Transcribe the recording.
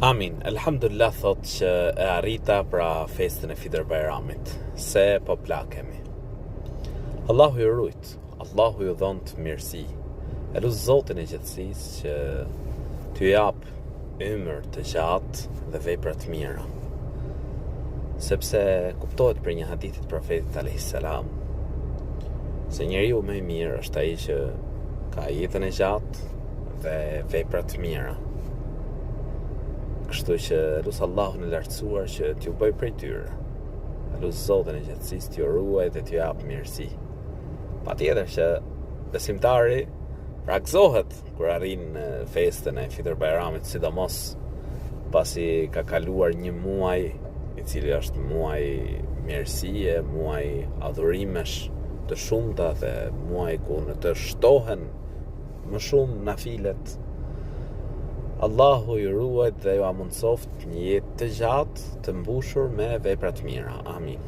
Amin. Elhamdulillah thot që e arrita pra festën e Fitr Bajramit, se po plakemi. Allahu ju rujt, Allahu ju dhon të mirësi. E lut Zotin e gjithësisë që t'ju jap ymër të gjatë dhe vepra të mira. Sepse kuptohet për një hadith të profetit alayhis salam se njeriu më i mirë është ai që ka jetën e gjatë dhe vepra të mira. Kështu që lut Allahun e lartësuar që t'ju bëj prej tyre. Lut Zotin e gjithësisë t'ju ruaj dhe t'ju jap mirësi. Patjetër që besimtari prakzohet kur arrin festën e Fitr Bajramit, sidomos pasi ka kaluar një muaj i cili është muaj mirësie, muaj adhurimesh të shumta dhe muaj ku në të shtohen më shumë nafilet. Allahu ju ruajt dhe ju amundsoft një jetë të gjatë të mbushur me vepra të mira. Amin.